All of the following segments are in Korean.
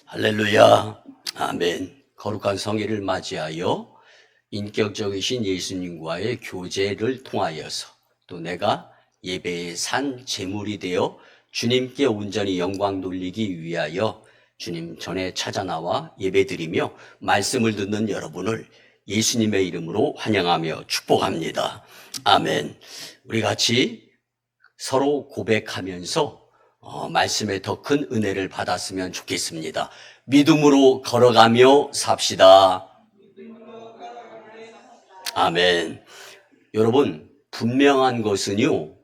할렐루야. 아멘. 거룩한 성회를 맞이하여 인격적이신 예수님과의 교제를 통하여서 또 내가 예배의 산 제물이 되어 주님께 온전히 영광 돌리기 위하여 주님 전에 찾아 나와 예배드리며 말씀을 듣는 여러분을 예수님의 이름으로 환영하며 축복합니다. 아멘. 우리 같이 서로 고백하면서 말씀에 더 큰 은혜를 받았으면 좋겠습니다. 믿음으로 걸어가며 삽시다. 아멘. 여러분, 분명한 것은요,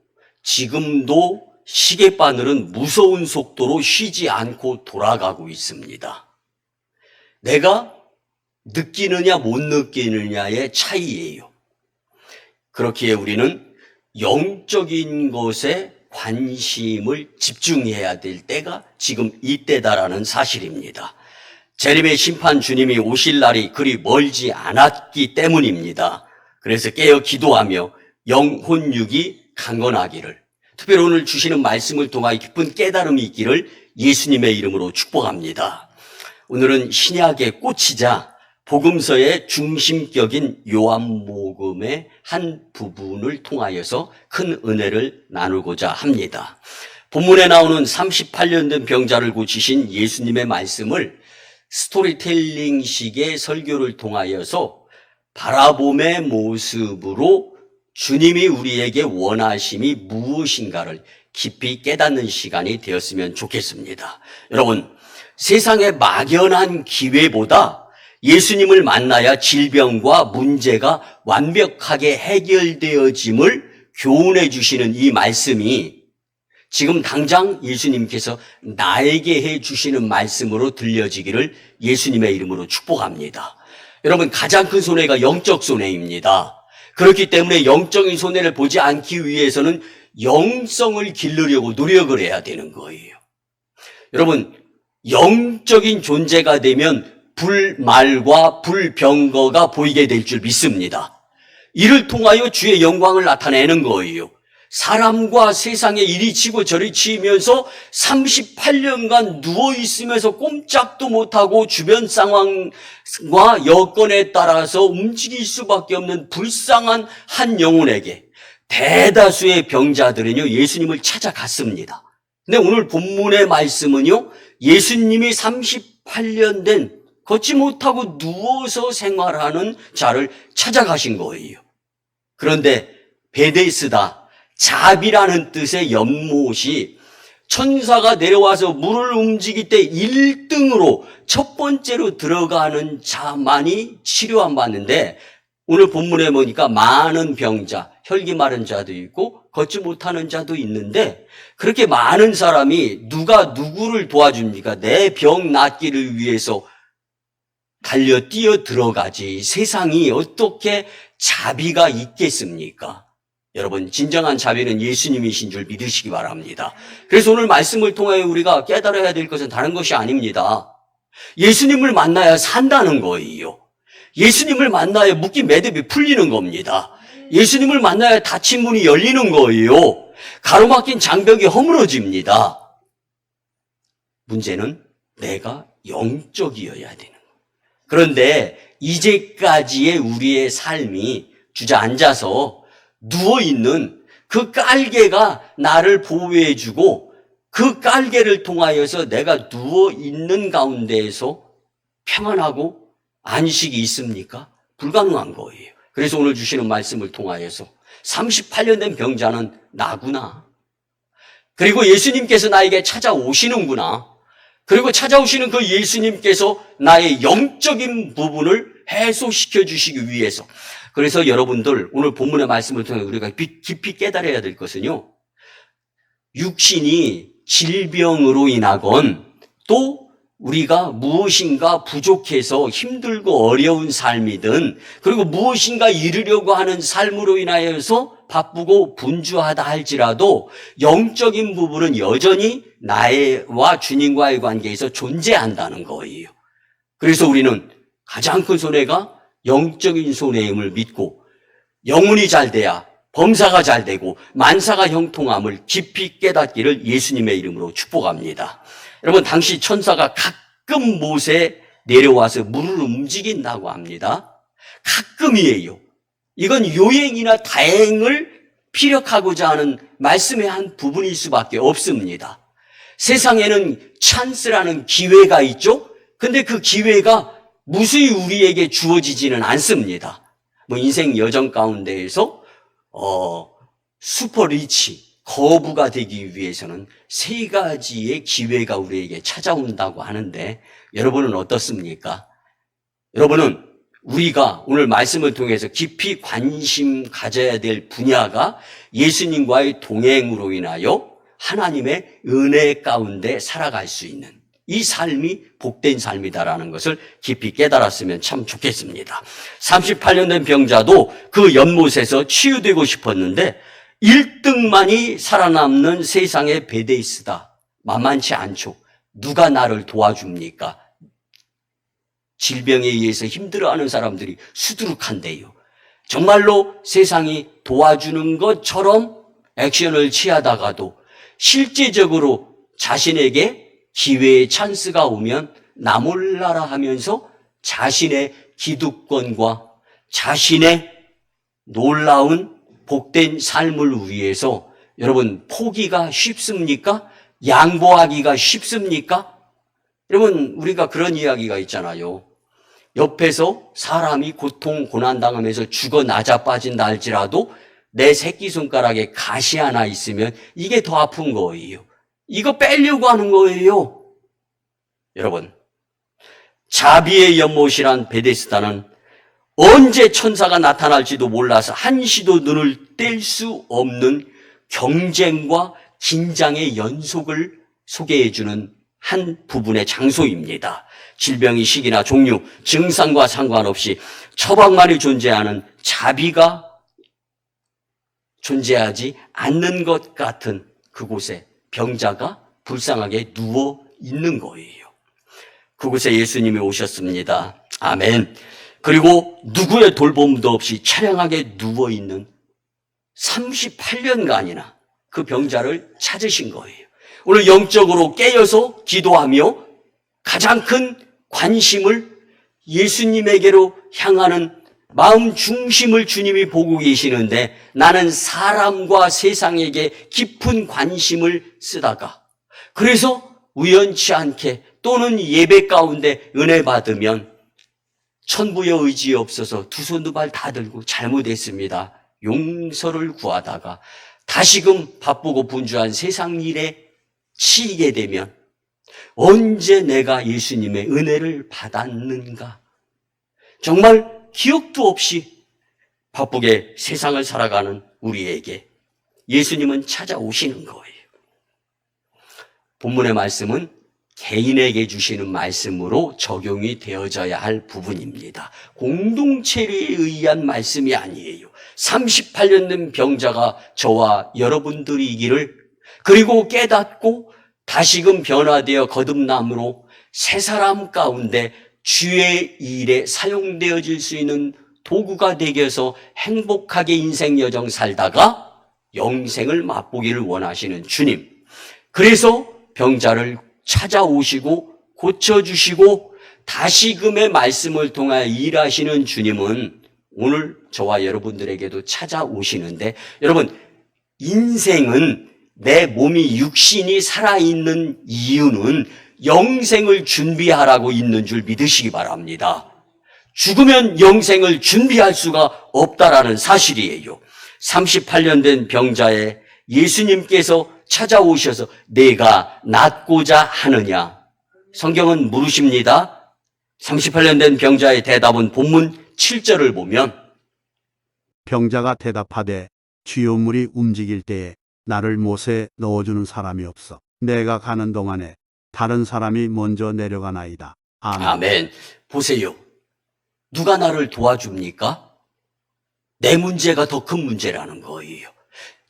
지금도 시계바늘은 무서운 속도로 쉬지 않고 돌아가고 있습니다. 내가 느끼느냐 못 느끼느냐의 차이예요. 그렇기에 우리는 영적인 것에 관심을 집중해야 될 때가 지금 이때다라는 사실입니다. 재림의 심판 주님이 오실 날이 그리 멀지 않았기 때문입니다. 그래서 깨어 기도하며 영혼육이 강건하기를, 특별히 오늘 주시는 말씀을 통하여 깊은 깨달음이 있기를 예수님의 이름으로 축복합니다. 오늘은 신약의 꽃이자 복음서의 중심격인 요한복음의 한 부분을 통하여서 큰 은혜를 나누고자 합니다. 본문에 나오는 38년 된 병자를 고치신 예수님의 말씀을 스토리텔링식의 설교를 통하여서 바라봄의 모습으로 주님이 우리에게 원하심이 무엇인가를 깊이 깨닫는 시간이 되었으면 좋겠습니다. 여러분, 세상의 막연한 기회보다 예수님을 만나야 질병과 문제가 완벽하게 해결되어짐을 교훈해 주시는 이 말씀이 지금 당장 예수님께서 나에게 해 주시는 말씀으로 들려지기를 예수님의 이름으로 축복합니다. 여러분, 가장 큰 손해가 영적 손해입니다. 그렇기 때문에 영적인 손해를 보지 않기 위해서는 영성을 기르려고 노력을 해야 되는 거예요. 여러분, 영적인 존재가 되면 불말과 불병거가 보이게 될 줄 믿습니다. 이를 통하여 주의 영광을 나타내는 거예요. 사람과 세상에 이리 치고 저리 치면서 38년간 누워있으면서 꼼짝도 못하고 주변 상황과 여건에 따라서 움직일 수밖에 없는 불쌍한 한 영혼에게 대다수의 병자들은요, 예수님을 찾아갔습니다. 근데 오늘 본문의 말씀은요, 예수님이 38년 된 걷지 못하고 누워서 생활하는 자를 찾아가신 거예요. 그런데 베데스다, 자비라는 뜻의 연못이 천사가 내려와서 물을 움직일 때 1등으로 첫 번째로 들어가는 자만이 치료 안 받는데, 오늘 본문에 보니까 많은 병자, 혈기 마른 자도 있고 걷지 못하는 자도 있는데, 그렇게 많은 사람이 누가 누구를 도와줍니까? 내 병 낫기를 위해서 달려 뛰어 들어가지 세상이 어떻게 자비가 있겠습니까? 여러분, 진정한 자비는 예수님이신 줄 믿으시기 바랍니다. 그래서 오늘 말씀을 통하여 우리가 깨달아야 될 것은 다른 것이 아닙니다. 예수님을 만나야 산다는 거예요. 예수님을 만나야 묶기 매듭이 풀리는 겁니다. 예수님을 만나야 닫힌 문이 열리는 거예요. 가로막힌 장벽이 허물어집니다. 문제는 내가 영적이어야 되는 거예요. 그런데 이제까지의 우리의 삶이 주저앉아서 누워있는 그 깔개가 나를 보호해주고, 그 깔개를 통하여서 내가 누워있는 가운데에서 평안하고 안식이 있습니까? 불가능한 거예요. 그래서 오늘 주시는 말씀을 통하여서 38년 된 병자는 나구나. 그리고 예수님께서 나에게 찾아오시는구나. 그리고 찾아오시는 그 예수님께서 나의 영적인 부분을 해소시켜 주시기 위해서. 그래서 여러분들, 오늘 본문의 말씀을 통해 우리가 깊이 깨달아야 될 것은요, 육신이 질병으로 인하건 또 우리가 무엇인가 부족해서 힘들고 어려운 삶이든, 그리고 무엇인가 이루려고 하는 삶으로 인하여서 바쁘고 분주하다 할지라도 영적인 부분은 여전히 나와 주님과의 관계에서 존재한다는 거예요. 그래서 우리는 가장 큰 손해가 영적인 손해임을 믿고, 영혼이 잘 돼야 범사가 잘 되고 만사가 형통함을 깊이 깨닫기를 예수님의 이름으로 축복합니다. 여러분, 당시 천사가 가끔 못에 내려와서 물을 움직인다고 합니다. 가끔이에요. 이건 요행이나 다행을 피력하고자 하는 말씀의 한 부분일 수밖에 없습니다. 세상에는 찬스라는 기회가 있죠. 근데 그 기회가 무수히 우리에게 주어지지는 않습니다. 인생 여정 가운데에서 슈퍼리치, 거부가 되기 위해서는 세 가지의 기회가 우리에게 찾아온다고 하는데 여러분은 어떻습니까? 여러분은 우리가 오늘 말씀을 통해서 깊이 관심 가져야 될 분야가 예수님과의 동행으로 인하여 하나님의 은혜 가운데 살아갈 수 있는 이 삶이 복된 삶이다라는 것을 깊이 깨달았으면 참 좋겠습니다. 38년 된 병자도 그 연못에서 치유되고 싶었는데 1등만이 살아남는 세상의 베데스다. 만만치 않죠. 누가 나를 도와줍니까? 질병에 의해서 힘들어하는 사람들이 수두룩한데요. 정말로 세상이 도와주는 것처럼 액션을 취하다가도 실제적으로 자신에게 기회의 찬스가 오면 나 몰라라 하면서 자신의 기득권과 자신의 놀라운 복된 삶을 위해서 여러분 포기가 쉽습니까? 양보하기가 쉽습니까? 여러분 우리가 그런 이야기가 있잖아요. 옆에서 사람이 고통 고난당하면서 죽어 나자빠진다 할지라도 내 새끼손가락에 가시 하나 있으면 이게 더 아픈 거예요. 이거 빼려고 하는 거예요. 여러분, 자비의 연못이란 베데스다는 언제 천사가 나타날지도 몰라서 한시도 눈을 뗄 수 없는 경쟁과 긴장의 연속을 소개해주는 한 부분의 장소입니다. 질병의 시기나 종류, 증상과 상관없이 처방만이 존재하는 자비가 존재하지 않는 것 같은 그곳에 병자가 불쌍하게 누워 있는 거예요. 그곳에 예수님이 오셨습니다. 아멘. 그리고 누구의 돌봄도 없이 처량하게 누워 있는 38년간이나 그 병자를 찾으신 거예요. 오늘 영적으로 깨어서 기도하며 가장 큰 관심을 예수님에게로 향하는 마음 중심을 주님이 보고 계시는데 나는 사람과 세상에게 깊은 관심을 쓰다가 그래서 우연치 않게 또는 예배 가운데 은혜 받으면 천부의 의지에 없어서 두 손 두 발 다 들고 잘못했습니다. 용서를 구하다가 다시금 바쁘고 분주한 세상 일에 치이게 되면 언제 내가 예수님의 은혜를 받았는가? 정말 기억도 없이 바쁘게 세상을 살아가는 우리에게 예수님은 찾아오시는 거예요. 본문의 말씀은 개인에게 주시는 말씀으로 적용이 되어져야 할 부분입니다. 공동체에 의한 말씀이 아니에요. 38년 된 병자가 저와 여러분들이기를 그리고 깨닫고 다시금 변화되어 거듭남으로 새 사람 가운데 주의 일에 사용되어질 수 있는 도구가 되어서 행복하게 인생 여정 살다가 영생을 맛보기를 원하시는 주님. 그래서 병자를 찾아오시고 고쳐주시고 다시금의 말씀을 통하여 일하시는 주님은 오늘 저와 여러분들에게도 찾아오시는데 여러분 인생은 내 몸이 육신이 살아있는 이유는 영생을 준비하라고 있는 줄 믿으시기 바랍니다. 죽으면 영생을 준비할 수가 없다라는 사실이에요. 38년 된 병자에 예수님께서 찾아오셔서 내가 낫고자 하느냐? 성경은 물으십니다. 38년 된 병자의 대답은 본문 7절을 보면 병자가 대답하되 주여 물이 움직일 때에 나를 못에 넣어주는 사람이 없어 내가 가는 동안에 다른 사람이 먼저 내려가나이다. 아멘. 아멘. 보세요. 누가 나를 도와줍니까? 내 문제가 더 큰 문제라는 거예요.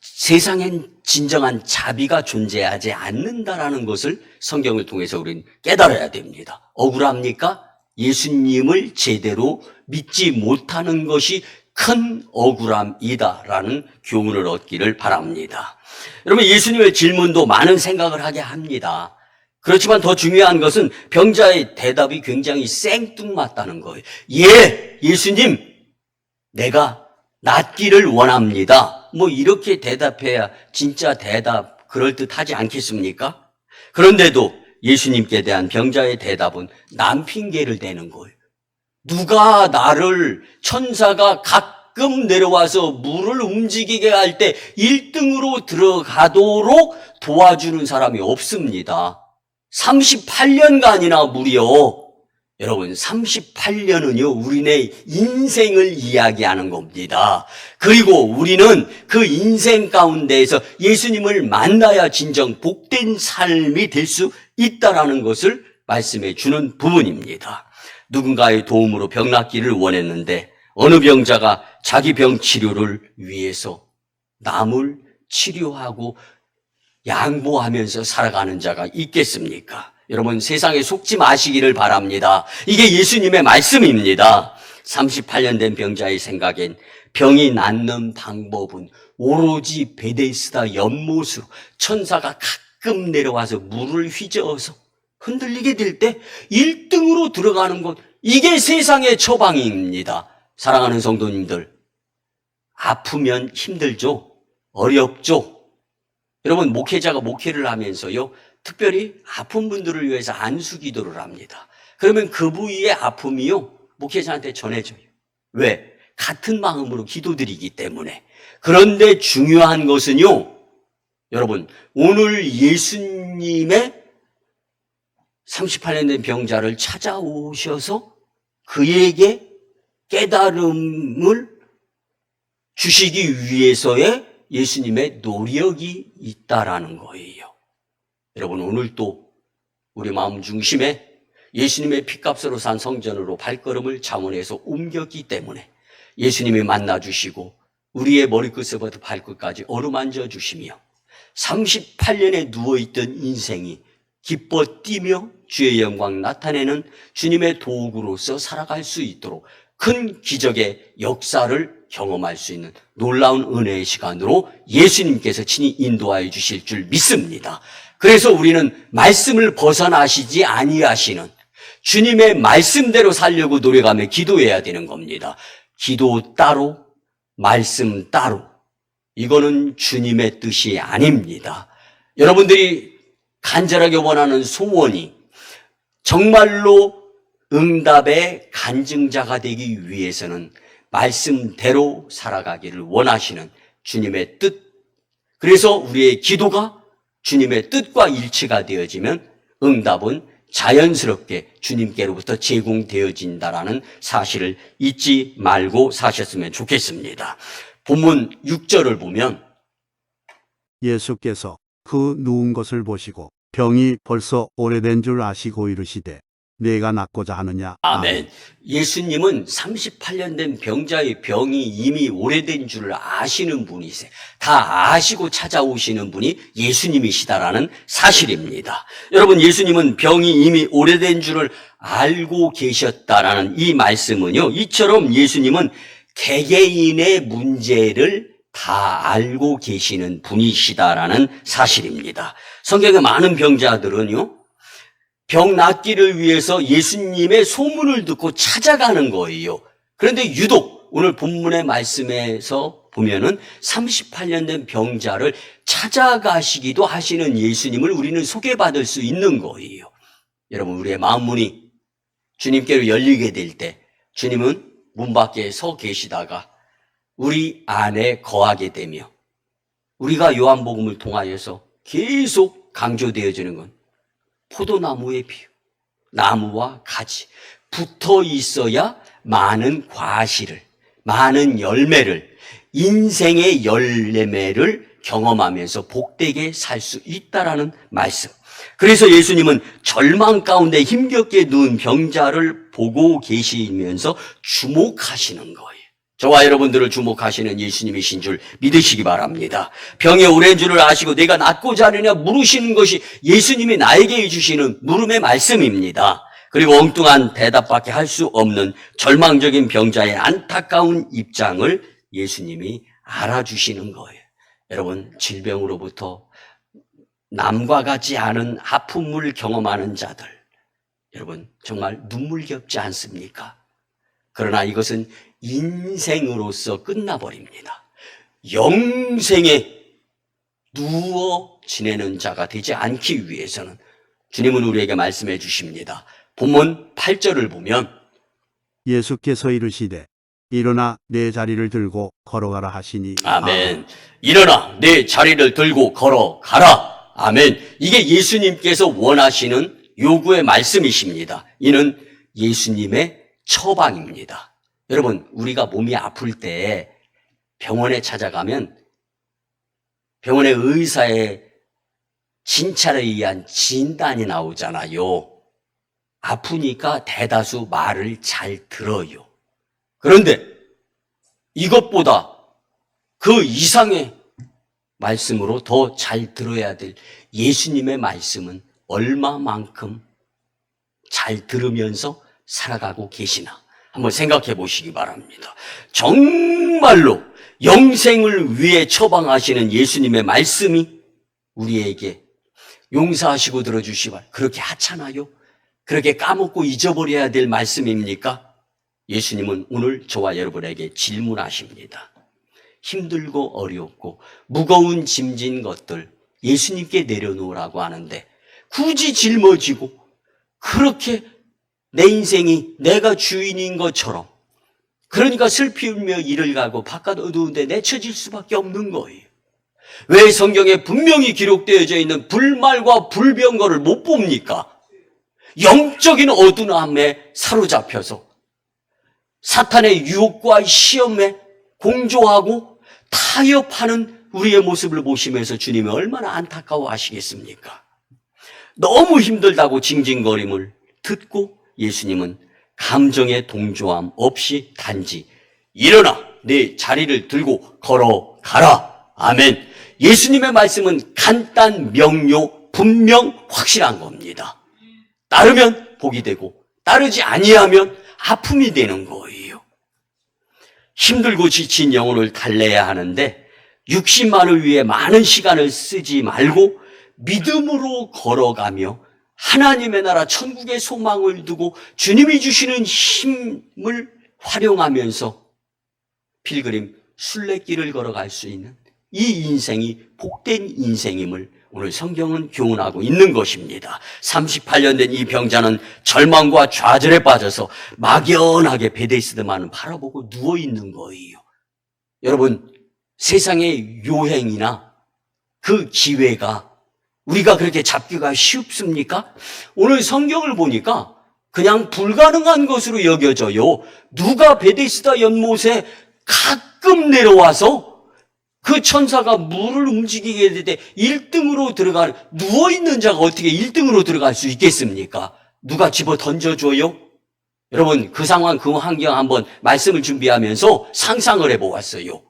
세상엔 진정한 자비가 존재하지 않는다라는 것을 성경을 통해서 우리는 깨달아야 됩니다. 억울합니까? 예수님을 제대로 믿지 못하는 것이 큰 억울함이다라는 교훈을 얻기를 바랍니다. 여러분 예수님의 질문도 많은 생각을 하게 합니다. 그렇지만 더 중요한 것은 병자의 대답이 굉장히 생뚱맞다는 거예요. 예, 예수님, 내가 낫기를 원합니다. 뭐 이렇게 대답해야 진짜 대답 그럴듯하지 않겠습니까? 그런데도 예수님께 대한 병자의 대답은 남 핑계를 대는 거예요. 누가 나를 천사가 가끔 내려와서 물을 움직이게 할 때 1등으로 들어가도록 도와주는 사람이 없습니다. 38년간이나 무려 여러분 38년은요 우리네 인생을 이야기하는 겁니다. 그리고 우리는 그 인생 가운데에서 예수님을 만나야 진정 복된 삶이 될 수 있다라는 것을 말씀해 주는 부분입니다. 누군가의 도움으로 병 낫기를 원했는데 어느 병자가 자기 병 치료를 위해서 남을 치료하고 양보하면서 살아가는 자가 있겠습니까? 여러분 세상에 속지 마시기를 바랍니다. 이게 예수님의 말씀입니다. 38년 된 병자의 생각엔 병이 낫는 방법은 오로지 베데스다 연못으로 천사가 가끔 내려와서 물을 휘저어서 흔들리게 될 때 1등으로 들어가는 것, 이게 세상의 처방입니다. 사랑하는 성도님들, 아프면 힘들죠? 어렵죠? 여러분 목회자가 목회를 하면서요 특별히 아픈 분들을 위해서 안수 기도를 합니다. 그러면 그 부위의 아픔이요 목회자한테 전해져요. 왜? 같은 마음으로 기도드리기 때문에. 그런데 중요한 것은요 여러분 오늘 예수님의 38년 된 병자를 찾아오셔서 그에게 깨달음을 주시기 위해서의 예수님의 노력이 있다라는 거예요. 여러분 오늘도 우리 마음 중심에 예수님의 피값으로 산 성전으로 발걸음을 잠원에서 옮겼기 때문에 예수님이 만나주시고 우리의 머리끝에부터 발끝까지 어루만져 주시며 38년에 누워있던 인생이 기뻐 뛰며 주의 영광 나타내는 주님의 도구로서 살아갈 수 있도록 큰 기적의 역사를 경험할 수 있는 놀라운 은혜의 시간으로 예수님께서 친히 인도하여 주실 줄 믿습니다. 그래서 우리는 말씀을 벗어나시지 아니하시는 주님의 말씀대로 살려고 노력하며 기도해야 되는 겁니다. 기도 따로, 말씀 따로. 이거는 주님의 뜻이 아닙니다. 여러분들이 간절하게 원하는 소원이 정말로 응답의 간증자가 되기 위해서는 말씀대로 살아가기를 원하시는 주님의 뜻. 그래서 우리의 기도가 주님의 뜻과 일치가 되어지면 응답은 자연스럽게 주님께로부터 제공되어진다라는 사실을 잊지 말고 사셨으면 좋겠습니다. 본문 6절을 보면 예수께서 그 누운 것을 보시고 병이 벌써 오래된 줄 아시고 이르시되 내가 낫고자 하느냐. 아멘. 예수님은 38년 된 병자의 병이 이미 오래된 줄 아시는 분이세요. 다 아시고 찾아오시는 분이 예수님이시다라는 사실입니다. 여러분, 예수님은 병이 이미 오래된 줄을 알고 계셨다라는 이 말씀은요, 이처럼 예수님은 개개인의 문제를 다 알고 계시는 분이시다라는 사실입니다. 성경의 많은 병자들은요, 병 낫기를 위해서 예수님의 소문을 듣고 찾아가는 거예요. 그런데 유독 오늘 본문의 말씀에서 보면은 38년 된 병자를 찾아가시기도 하시는 예수님을 우리는 소개받을 수 있는 거예요. 여러분, 우리의 마음 문이 주님께로 열리게 될 때 주님은 문 밖에 서 계시다가 우리 안에 거하게 되며 우리가 요한복음을 통하여서 계속 강조되어지는 건 포도나무의 비유, 나무와 가지 붙어 있어야 많은 과실을, 많은 열매를, 인생의 열매를 경험하면서 복되게 살 수 있다라는 말씀. 그래서 예수님은 절망 가운데 힘겹게 누운 병자를 보고 계시면서 주목하시는 거예요. 저와 여러분들을 주목하시는 예수님이신 줄 믿으시기 바랍니다. 병이 오랜 줄을 아시고 내가 낫고자 하느냐 물으시는 것이 예수님이 나에게 해주시는 물음의 말씀입니다. 그리고 엉뚱한 대답밖에 할 수 없는 절망적인 병자의 안타까운 입장을 예수님이 알아주시는 거예요. 여러분, 질병으로부터 남과 같지 않은 아픔을 경험하는 자들, 여러분 정말 눈물겹지 않습니까? 그러나 이것은 인생으로서 끝나버립니다. 영생에 누워 지내는 자가 되지 않기 위해서는 주님은 우리에게 말씀해 주십니다. 본문 8절을 보면 예수께서 이르시되 일어나 내 자리를 들고 걸어가라 하시니 아멘. 일어나 내 자리를 들고 걸어가라. 아멘. 이게 예수님께서 원하시는 요구의 말씀이십니다. 이는 예수님의 처방입니다. 여러분, 우리가 몸이 아플 때 병원에 찾아가면 병원의 의사의 진찰에 의한 진단이 나오잖아요. 아프니까 대다수 말을 잘 들어요. 그런데 이것보다 그 이상의 말씀으로 더 잘 들어야 될 예수님의 말씀은 얼마만큼 잘 들으면서 살아가고 계시나 한번 생각해 보시기 바랍니다. 정말로 영생을 위해 처방하시는 예수님의 말씀이 우리에게 용서하시고 들어주시발 그렇게 하찮아요? 그렇게 까먹고 잊어버려야 될 말씀입니까? 예수님은 오늘 저와 여러분에게 질문하십니다. 힘들고 어렵고 무거운 짐진 것들 예수님께 내려놓으라고 하는데 굳이 짊어지고 그렇게 내 인생이 내가 주인인 것처럼 그러니까 슬피 울며 일을 가고 바깥 어두운데 내쳐질 수밖에 없는 거예요. 왜 성경에 분명히 기록되어져 있는 불말과 불병거를 못 봅니까? 영적인 어두움에 사로잡혀서 사탄의 유혹과 시험에 공조하고 타협하는 우리의 모습을 보시면서 주님이 얼마나 안타까워하시겠습니까? 너무 힘들다고 징징거림을 듣고 예수님은 감정의 동조함 없이 단지 일어나 내 자리를 들고 걸어가라. 아멘. 예수님의 말씀은 간단, 명료, 분명, 확실한 겁니다. 따르면 복이 되고 따르지 아니하면 아픔이 되는 거예요. 힘들고 지친 영혼을 달래야 하는데 육신만을 위해 많은 시간을 쓰지 말고 믿음으로 걸어가며 하나님의 나라 천국의 소망을 두고 주님이 주시는 힘을 활용하면서 필그림 순례길을 걸어갈 수 있는 이 인생이 복된 인생임을 오늘 성경은 교훈하고 있는 것입니다. 38년 된 이 병자는 절망과 좌절에 빠져서 막연하게 베데스다만을 바라보고 누워있는 거예요. 여러분, 세상의 요행이나 그 기회가 우리가 그렇게 잡기가 쉽습니까? 오늘 성경을 보니까 그냥 불가능한 것으로 여겨져요. 누가 베데스다 연못에 가끔 내려와서 그 천사가 물을 움직이게 될 때 1등으로 들어가는, 누워있는 자가 어떻게 1등으로 들어갈 수 있겠습니까? 누가 집어 던져줘요? 여러분, 그 상황, 그 환경 한번 말씀을 준비하면서 상상을 해보았어요.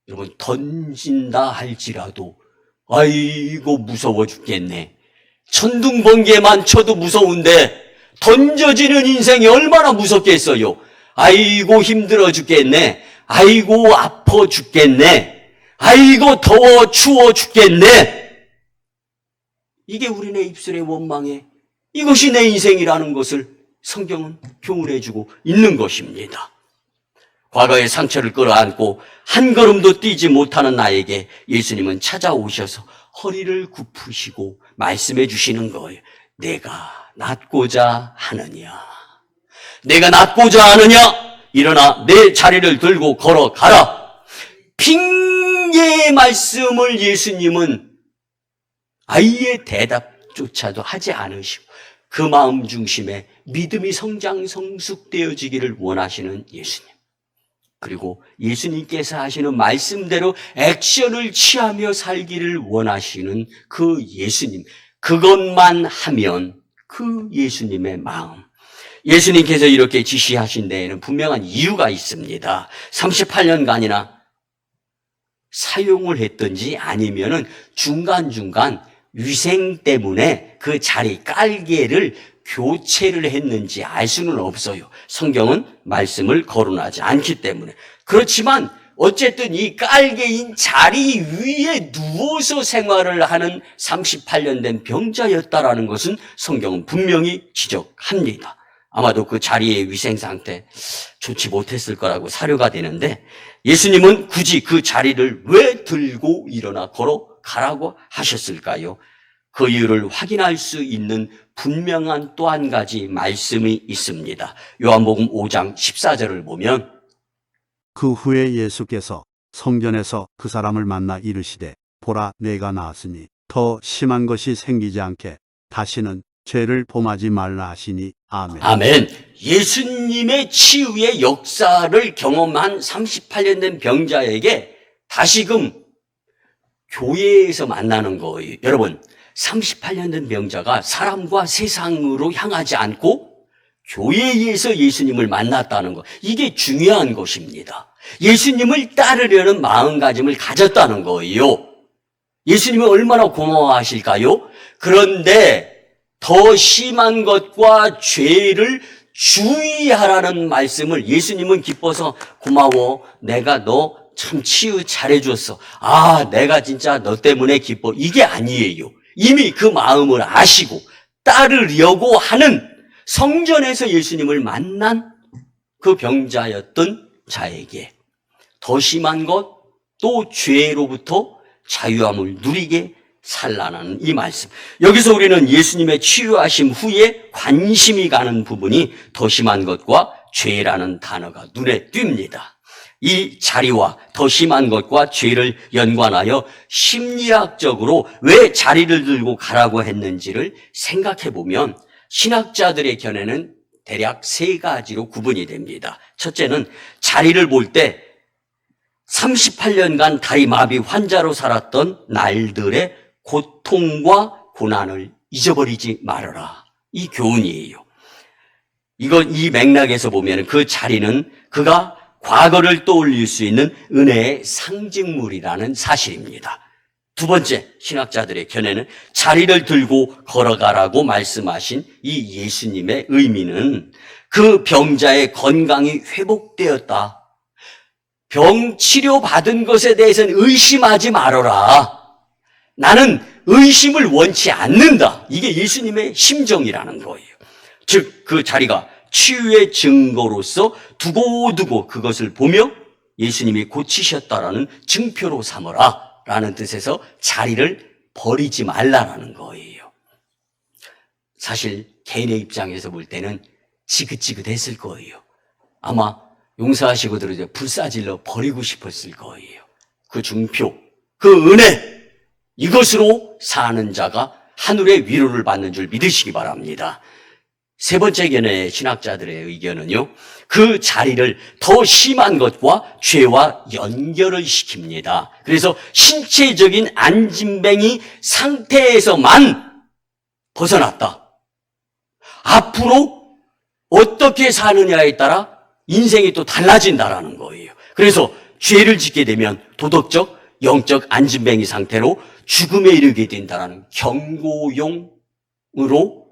여러분, 던진다 할지라도 아이고 무서워 죽겠네. 천둥번개만 쳐도 무서운데 던져지는 인생이 얼마나 무섭겠어요. 아이고 힘들어 죽겠네. 아이고 아파 죽겠네. 아이고 더워 추워 죽겠네. 이게 우리네 입술의 원망에 이것이 내 인생이라는 것을 성경은 교훈해주고 있는 것입니다. 과거의 상처를 끌어안고 한 걸음도 뛰지 못하는 나에게 예수님은 찾아오셔서 허리를 굽히시고 말씀해 주시는 거예요. 내가 낫고자 하느냐. 내가 낫고자 하느냐. 일어나 내 자리를 들고 걸어가라. 핑계의 말씀을 예수님은 아예 대답조차도 하지 않으시고 그 마음 중심에 믿음이 성장 성숙되어지기를 원하시는 예수님. 그리고 예수님께서 하시는 말씀대로 액션을 취하며 살기를 원하시는 그 예수님. 그것만 하면 그 예수님의 마음. 예수님께서 이렇게 지시하신 데에는 분명한 이유가 있습니다. 38년간이나 사용을 했든지 아니면은 중간중간 위생 때문에 그 자리 깔개를 교체를 했는지 알 수는 없어요. 성경은 말씀을 거론하지 않기 때문에. 그렇지만 어쨌든 이 깔개인 자리 위에 누워서 생활을 하는 38년 된 병자였다라는 것은 성경은 분명히 지적합니다. 아마도 그 자리의 위생 상태 좋지 못했을 거라고 사료가 되는데 예수님은 굳이 그 자리를 왜 들고 일어나 걸어가라고 하셨을까요? 그 이유를 확인할 수 있는 분명한 또 한 가지 말씀이 있습니다. 요한복음 5장 14절을 보면 그 후에 예수께서 성전에서 그 사람을 만나 이르시되 보라 내가 나았으니 더 심한 것이 생기지 않게 다시는 죄를 범하지 말라 하시니 아멘. 아멘. 예수님의 치유의 역사를 경험한 38년 된 병자에게 다시금 교회에서 만나는 거예요. 여러분, 38년 된 병자가 사람과 세상으로 향하지 않고 교회에서 예수님을 만났다는 것, 이게 중요한 것입니다. 예수님을 따르려는 마음가짐을 가졌다는 거예요. 예수님이 얼마나 고마워하실까요? 그런데 더 심한 것과 죄를 주의하라는 말씀을 예수님은 기뻐서 고마워. 내가 너 참 치유 잘해줬어. 아, 내가 진짜 너 때문에 기뻐. 이게 아니에요. 이미 그 마음을 아시고 따르려고 하는 성전에서 예수님을 만난 그 병자였던 자에게 더 심한 것, 또 죄로부터 자유함을 누리게 살라는 이 말씀. 여기서 우리는 예수님의 치유하심 후에 관심이 가는 부분이 더 심한 것과 죄라는 단어가 눈에 띕니다. 이 자리와 더 심한 것과 죄를 연관하여 심리학적으로 왜 자리를 들고 가라고 했는지를 생각해 보면 신학자들의 견해는 대략 세 가지로 구분이 됩니다. 첫째는 자리를 볼 때 38년간 다리 마비 환자로 살았던 날들의 고통과 고난을 잊어버리지 말아라. 이 교훈이에요. 이 맥락에서 보면 그 자리는 그가 과거를 떠올릴 수 있는 은혜의 상징물이라는 사실입니다. 두 번째, 신학자들의 견해는 자리를 들고 걸어가라고 말씀하신 이 예수님의 의미는 그 병자의 건강이 회복되었다. 병 치료받은 것에 대해서는 의심하지 말아라. 나는 의심을 원치 않는다. 이게 예수님의 심정이라는 거예요. 즉, 그 자리가 치유의 증거로서 두고두고 그것을 보며 예수님이 고치셨다라는 증표로 삼어라 라는 뜻에서 자리를 버리지 말라라는 거예요. 사실 개인의 입장에서 볼 때는 지긋지긋했을 거예요. 아마 용서하시고들 이제 불사질러 버리고 싶었을 거예요. 그 증표, 그 은혜, 이것으로 사는 자가 하늘의 위로를 받는 줄 믿으시기 바랍니다. 세 번째 견해의 신학자들의 의견은요, 그 자리를 더 심한 것과 죄와 연결을 시킵니다. 그래서 신체적인 안진뱅이 상태에서만 벗어났다. 앞으로 어떻게 사느냐에 따라 인생이 또 달라진다라는 거예요. 그래서 죄를 짓게 되면 도덕적, 영적 안진뱅이 상태로 죽음에 이르게 된다라는 경고용으로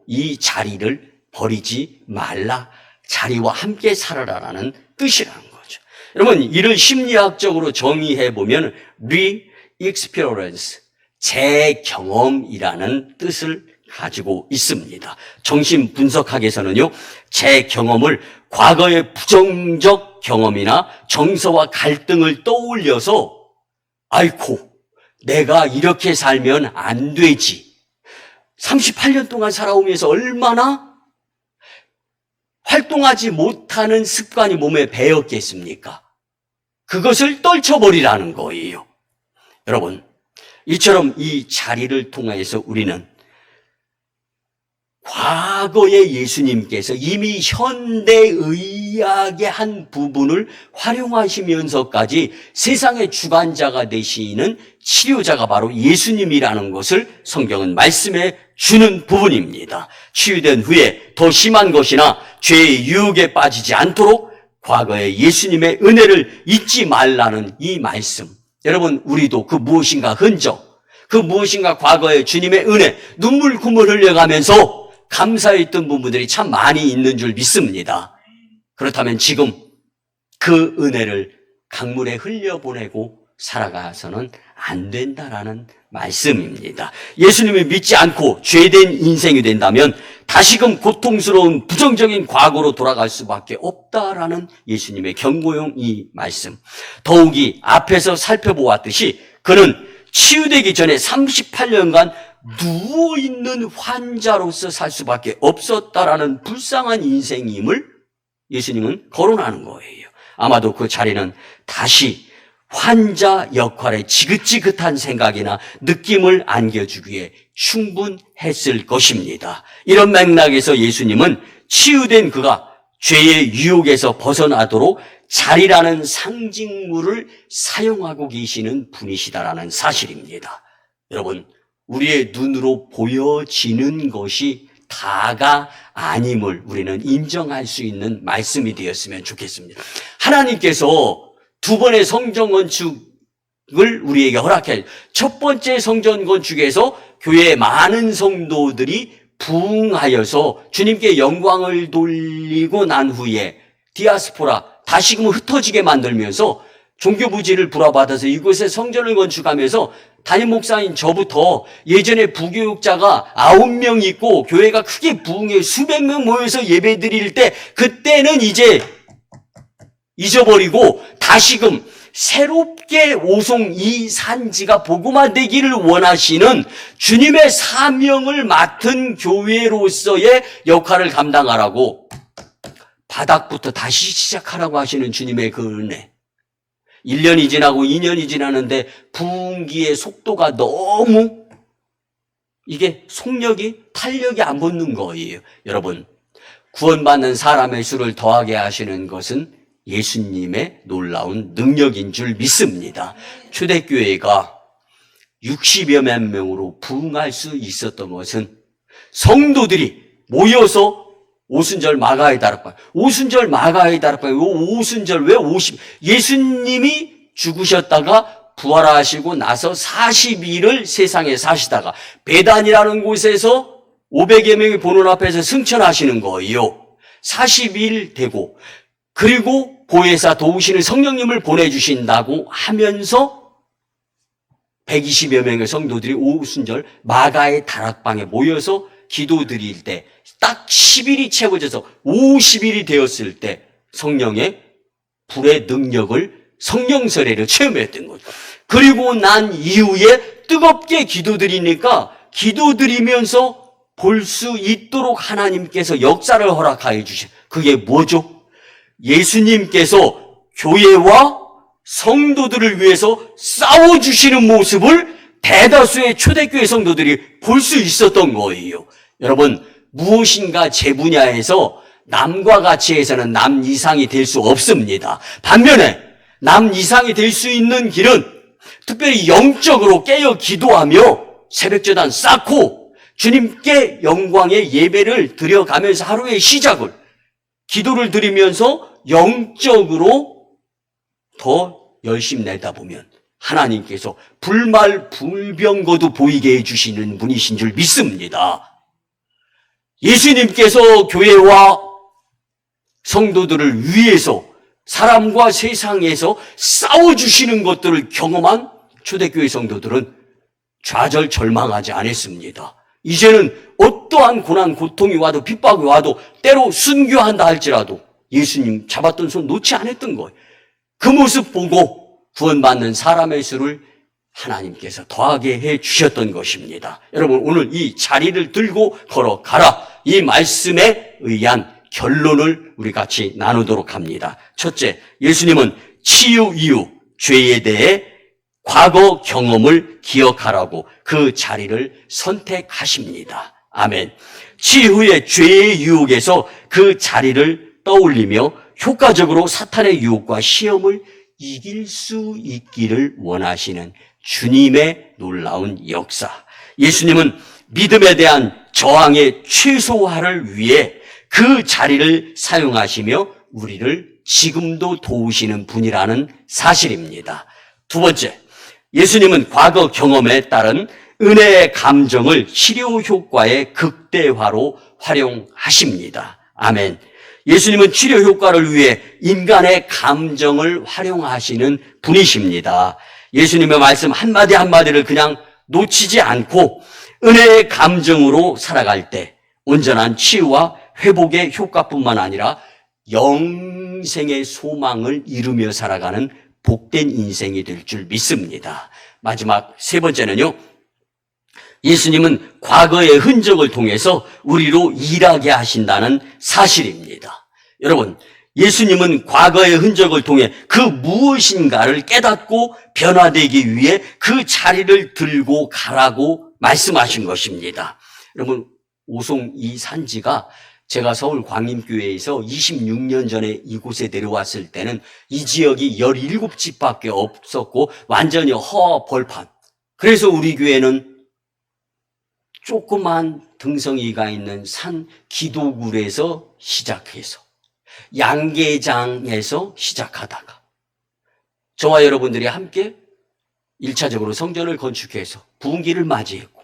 이 자리를 버리지 말라, 자리와 함께 살아라라는 뜻이라는 거죠. 여러분, 이를 심리학적으로 정의해 보면 re-experience, 재경험이라는 뜻을 가지고 있습니다. 정신분석학에서는요, 재경험을 과거의 부정적 경험이나 정서와 갈등을 떠올려서 아이고, 내가 이렇게 살면 안 되지. 38년 동안 살아오면서 얼마나 활동하지 못하는 습관이 몸에 배었겠습니까? 그것을 떨쳐버리라는 거예요. 여러분, 이처럼 이 자리를 통해서 우리는 과거의 예수님께서 이미 현대의학의 한 부분을 활용하시면서까지 세상의 주관자가 되시는 치료자가 바로 예수님이라는 것을 성경은 말씀해 주는 부분입니다. 치유된 후에 더 심한 것이나 죄의 유혹에 빠지지 않도록 과거의 예수님의 은혜를 잊지 말라는 이 말씀. 여러분, 우리도 그 무엇인가 흔적, 그 무엇인가 과거의 주님의 은혜, 눈물 콧물 흘려가면서 감사했던 부분들이 참 많이 있는 줄 믿습니다. 그렇다면 지금 그 은혜를 강물에 흘려보내고 살아가서는 안 된다라는 말씀입니다. 예수님을 믿지 않고 죄된 인생이 된다면 다시금 고통스러운 부정적인 과거로 돌아갈 수밖에 없다라는 예수님의 경고용 이 말씀. 더욱이 앞에서 살펴보았듯이 그는 치유되기 전에 38년간 누워있는 환자로서 살 수밖에 없었다라는 불쌍한 인생임을 예수님은 거론하는 거예요. 아마도 그 자리는 다시 환자 역할에 지긋지긋한 생각이나 느낌을 안겨주기에 충분했을 것입니다. 이런 맥락에서 예수님은 치유된 그가 죄의 유혹에서 벗어나도록 자리라는 상징물을 사용하고 계시는 분이시다라는 사실입니다. 여러분, 우리의 눈으로 보여지는 것이 다가 아님을 우리는 인정할 수 있는 말씀이 되었으면 좋겠습니다. 하나님께서 두 번의 성전 건축을 우리에게 허락해 첫 번째 성전 건축에서 교회의 많은 성도들이 부흥하여서 주님께 영광을 돌리고 난 후에 디아스포라 다시금 흩어지게 만들면서 종교부지를 불화받아서 이곳에 성전을 건축하면서 담임 목사인 저부터 예전에 부교육자가 9명 있고 교회가 크게 부흥해 수백 명 모여서 예배 드릴 때 그때는 이제 잊어버리고 다시금 새롭게 오송 이 산지가 복음화 되기를 원하시는 주님의 사명을 맡은 교회로서의 역할을 감당하라고 바닥부터 다시 시작하라고 하시는 주님의 그 은혜. 1년이 지나고 2년이 지나는데 부흥기의 속도가 너무 이게 속력이 탄력이 안 붙는 거예요. 여러분, 구원받는 사람의 수를 더하게 하시는 것은 예수님의 놀라운 능력인 줄 믿습니다. 초대교회가 60여 만 명으로 부흥할 수 있었던 것은 성도들이 모여서 오순절 마가의 다락방, 오순절 마가의 다락방, 오순절 왜 50, 예수님이 죽으셨다가 부활하시고 나서 40일을 세상에 사시다가 베단이라는 곳에서 500여 명이 보는 앞에서 승천하시는 거예요. 40일 되고 그리고 보혜사 도우시는 성령님을 보내주신다고 하면서 120여 명의 성도들이 오순절 마가의 다락방에 모여서 기도 드릴 때 딱 10일이 채워져서 50일이 되었을 때 성령의 불의 능력을 성령 세례를 체험했던 거죠. 그리고 난 이후에 뜨겁게 기도 드리니까 기도 드리면서 볼 수 있도록 하나님께서 역사를 허락하여 주신 그게 뭐죠? 예수님께서 교회와 성도들을 위해서 싸워주시는 모습을 대다수의 초대교회 성도들이 볼 수 있었던 거예요. 여러분, 무엇인가 제 분야에서 남과 같이 해서는 남 이상이 될 수 없습니다. 반면에 남 이상이 될 수 있는 길은 특별히 영적으로 깨어 기도하며 새벽제단 쌓고 주님께 영광의 예배를 드려가면서 하루의 시작을 기도를 드리면서 영적으로 더 열심히 내다보면 하나님께서 불말불병거도 보이게 해주시는 분이신 줄 믿습니다. 예수님께서 교회와 성도들을 위해서 사람과 세상에서 싸워주시는 것들을 경험한 초대교회 성도들은 좌절 절망하지 않았습니다. 이제는 어떠한 고난 고통이 와도 핍박이 와도 때로 순교한다 할지라도 예수님 잡았던 손 놓지 않았던 거예요. 그 모습 보고 구원받는 사람의 수를 하나님께서 더하게 해 주셨던 것입니다. 여러분, 오늘 이 자리를 들고 걸어가라, 이 말씀에 의한 결론을 우리 같이 나누도록 합니다. 첫째, 예수님은 치유 이후 죄에 대해 과거 경험을 기억하라고 그 자리를 선택하십니다. 아멘. 치유 후에 죄의 유혹에서 그 자리를 떠올리며 효과적으로 사탄의 유혹과 시험을 이길 수 있기를 원하시는 주님의 놀라운 역사. 예수님은 믿음에 대한 저항의 최소화를 위해 그 자리를 사용하시며 우리를 지금도 도우시는 분이라는 사실입니다. 두 번째, 예수님은 과거 경험에 따른 은혜의 감정을 치료 효과의 극대화로 활용하십니다. 아멘. 예수님은 치료 효과를 위해 인간의 감정을 활용하시는 분이십니다. 예수님의 말씀 한마디 한마디를 그냥 놓치지 않고 은혜의 감정으로 살아갈 때 온전한 치유와 회복의 효과뿐만 아니라 영생의 소망을 이루며 살아가는 복된 인생이 될 줄 믿습니다. 마지막 세 번째는요, 예수님은 과거의 흔적을 통해서 우리로 일하게 하신다는 사실입니다. 여러분, 예수님은 과거의 흔적을 통해 그 무엇인가를 깨닫고 변화되기 위해 그 자리를 들고 가라고 말씀하신 것입니다. 여러분, 오송 이 산지가 제가 서울 광림교회에서 26년 전에 이곳에 내려왔을 때는 이 지역이 17집밖에 없었고 완전히 벌판. 그래서 우리 교회는 조그만 등성이가 있는 산 기도굴에서 시작해서 양계장에서 시작하다가 저와 여러분들이 함께 1차적으로 성전을 건축해서 부흥기를 맞이했고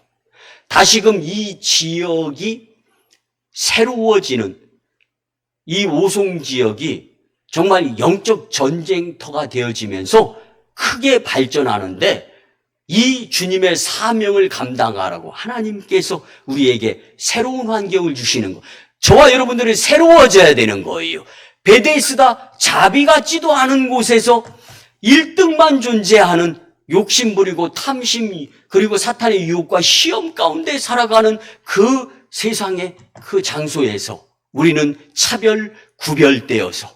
다시금 이 지역이 새로워지는 이 오송 지역이 정말 영적 전쟁터가 되어지면서 크게 발전하는데 이 주님의 사명을 감당하라고 하나님께서 우리에게 새로운 환경을 주시는 거. 저와 여러분들이 새로워져야 되는 거예요. 베데스다 자비 같지도 않은 곳에서 1등만 존재하는 욕심부리고 탐심 그리고 사탄의 유혹과 시험 가운데 살아가는 그 세상의 그 장소에서 우리는 차별 구별되어서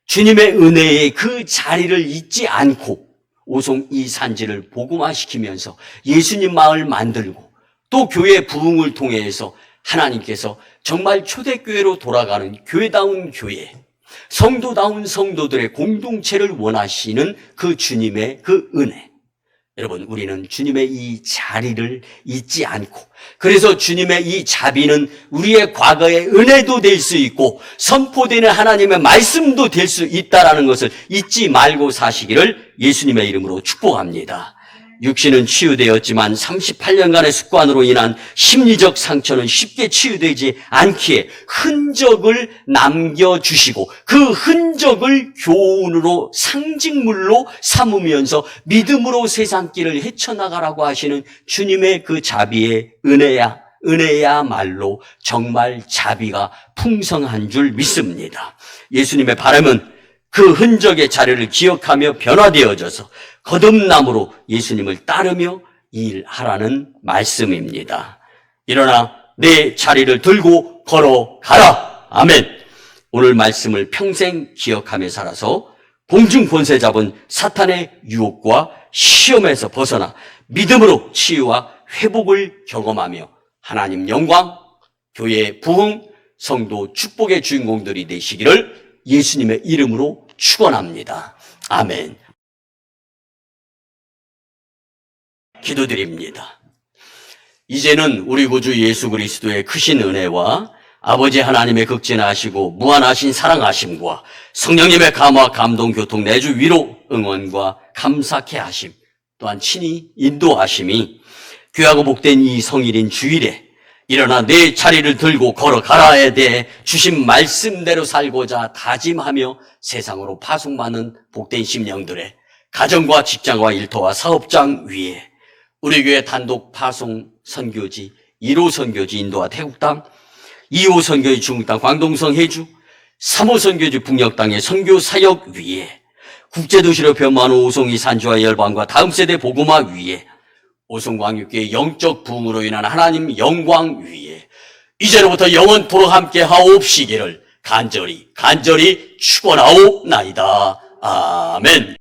주님의 은혜의 그 자리를 잊지 않고 오송 이 산지를 복음화시키면서 예수님 마을 만들고 또 교회 부흥을 통해서 하나님께서 정말 초대교회로 돌아가는 교회다운 교회, 성도다운 성도들의 공동체를 원하시는 그 주님의 그 은혜. 여러분, 우리는 주님의 이 자리를 잊지 않고 그래서 주님의 이 자비는 우리의 과거의 은혜도 될 수 있고 선포되는 하나님의 말씀도 될 수 있다는 것을 잊지 말고 사시기를 예수님의 이름으로 축복합니다. 육신은 치유되었지만 38년간의 습관으로 인한 심리적 상처는 쉽게 치유되지 않기에 흔적을 남겨주시고 그 흔적을 교훈으로 상징물로 삼으면서 믿음으로 세상길을 헤쳐나가라고 하시는 주님의 그 자비의 은혜야말로 정말 자비가 풍성한 줄 믿습니다. 예수님의 바람은 그 흔적의 자리를 기억하며 변화되어져서 거듭남으로 예수님을 따르며 일하라는 말씀입니다. 일어나 내 자리를 들고 걸어가라. 아멘. 오늘 말씀을 평생 기억하며 살아서 공중 권세 잡은 사탄의 유혹과 시험에서 벗어나 믿음으로 치유와 회복을 경험하며 하나님 영광, 교회의 부흥, 성도 축복의 주인공들이 되시기를 예수님의 이름으로 축원합니다. 아멘. 기도드립니다. 이제는 우리 구주 예수 그리스도의 크신 은혜와 아버지 하나님의 극진하시고 무한하신 사랑하심과 성령님의 감화, 감동, 교통, 내주, 위로, 응원과 감사케 하심 또한 친히 인도하심이 귀하고 복된 이 성일인 주일에 일어나 내 자리를 들고 걸어가라에 대해 주신 말씀대로 살고자 다짐하며 세상으로 파송받는 복된 심령들의 가정과 직장과 일터와 사업장 위에 우리 교회 단독 파송 선교지 1호 선교지 인도와 태국 땅, 2호 선교지 중국 땅 광동성 해주, 3호 선교지 북녘 땅의 선교 사역 위에 국제도시로 변모하는 오송이 산지와 열방과 다음 세대 복음화 위에 오송광육교의 영적 부흥으로 인한 하나님 영광 위에 이제로부터 영원토록 함께 하옵시기를 간절히 축원하옵나이다. 아멘.